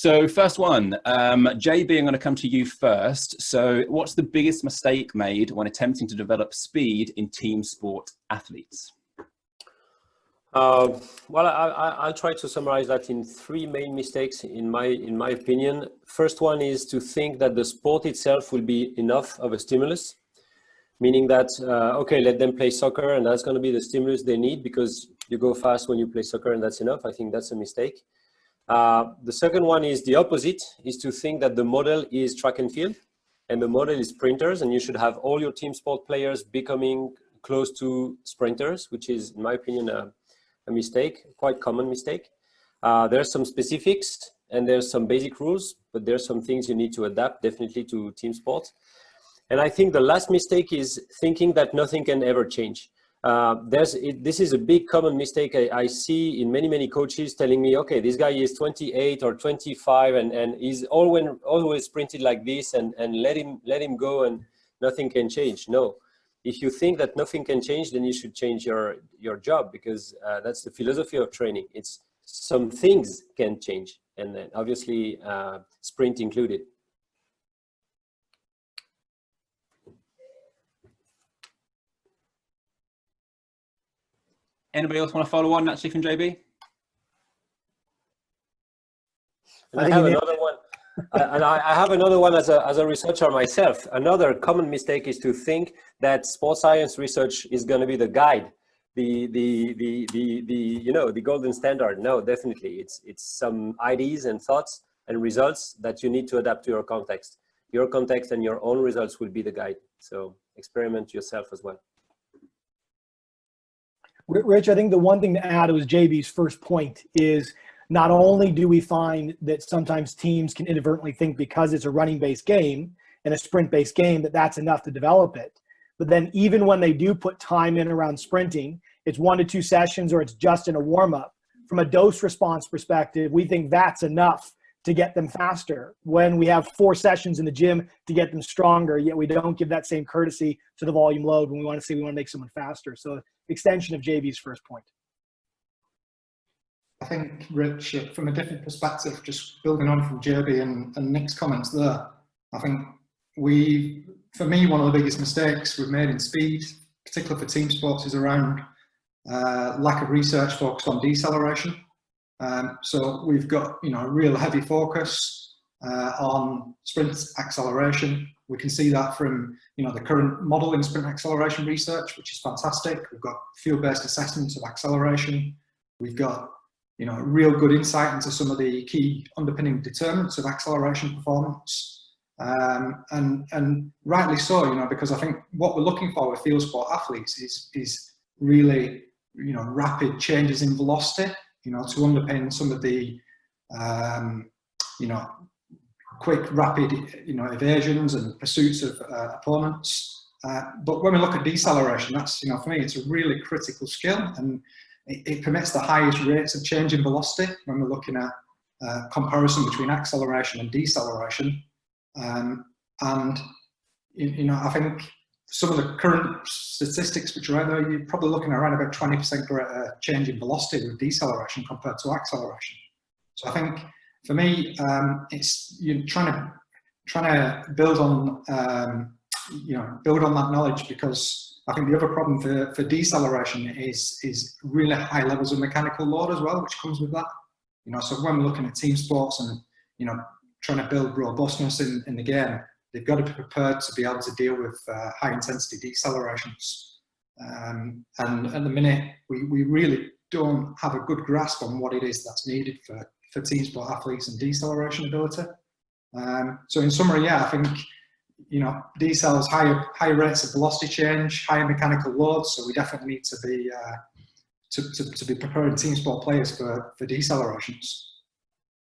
So first one, JB, I'm going to come to you first. So what's the biggest mistake made when attempting to develop speed in team sport athletes? Well, I'll try to summarize that in three main mistakes, in my opinion. First one is to think that the sport itself will be enough of a stimulus, meaning that, okay, let them play soccer and that's going to be the stimulus they need because you go fast when you play soccer and that's enough. I think that's a mistake. The second one is the opposite, is to think that the model is track and field and the model is sprinters, and you should have all your team sport players becoming close to sprinters, which is, in my opinion, a mistake, quite common mistake. There's some specifics and there's some basic rules, but there's some things you need to adapt definitely to team sports. And I think the last mistake is thinking that nothing can ever change. This is a big common mistake I see in many coaches telling me, okay, this guy is 28 or 25 and he's always sprinted like this and let him go and nothing can change. No. If you think that nothing can change, then you should change your job, because that's the philosophy of training. It's some things can change, and then obviously sprint included. Anybody else want to follow on actually from JB? And I have another one. I have another one as a researcher myself. Another common mistake is to think that sports science research is going to be the guide, the golden standard. No, definitely, it's some ideas and thoughts and results that you need to adapt to your context. Your context and your own results will be the guide. So experiment yourself as well. Rich, I think the one thing to add was JB's first point is, not only do we find that sometimes teams can inadvertently think because it's a running-based game and a sprint-based game that that's enough to develop it, but then even when they do put time in around sprinting, it's 1 to 2 sessions or it's just in a warm-up. From a dose-response perspective, we think that's enough to get them faster. When we have 4 sessions in the gym to get them stronger, yet we don't give that same courtesy to the volume load when we want to make someone faster. So extension of JB's first point. I think, Rich, from a different perspective, just building on from JB and Nick's comments there, I think for me, one of the biggest mistakes we've made in speed, particularly for team sports, is around lack of research focused on deceleration. So we've got, a real heavy focus on sprint acceleration. We can see that from, the current model in sprint acceleration research, which is fantastic. We've got field-based assessments of acceleration. We've got, real good insight into some of the key underpinning determinants of acceleration performance. And rightly so, because I think what we're looking for with field sport athletes is really, rapid changes in velocity, to underpin some of the, quick, rapid, evasions and pursuits of opponents. But when we look at deceleration, that's, for me, it's a really critical skill, and it permits the highest rates of change in velocity when we're looking at comparison between acceleration and deceleration. And, I think some of the current statistics which are out there, you're probably looking around about 20% greater change in velocity with deceleration compared to acceleration. So I think for me, it's trying to build on build on that knowledge, because I think the other problem for deceleration is really high levels of mechanical load as well, which comes with that. So when we're looking at team sports and trying to build robustness in the game, they've got to be prepared to be able to deal with high intensity decelerations. And at the minute, we really don't have a good grasp on what it is that's needed for team sport athletes and deceleration ability. So in summary, yeah, I think decels high rates of velocity change, higher mechanical loads. So we definitely need to be preparing team sport players for decelerations.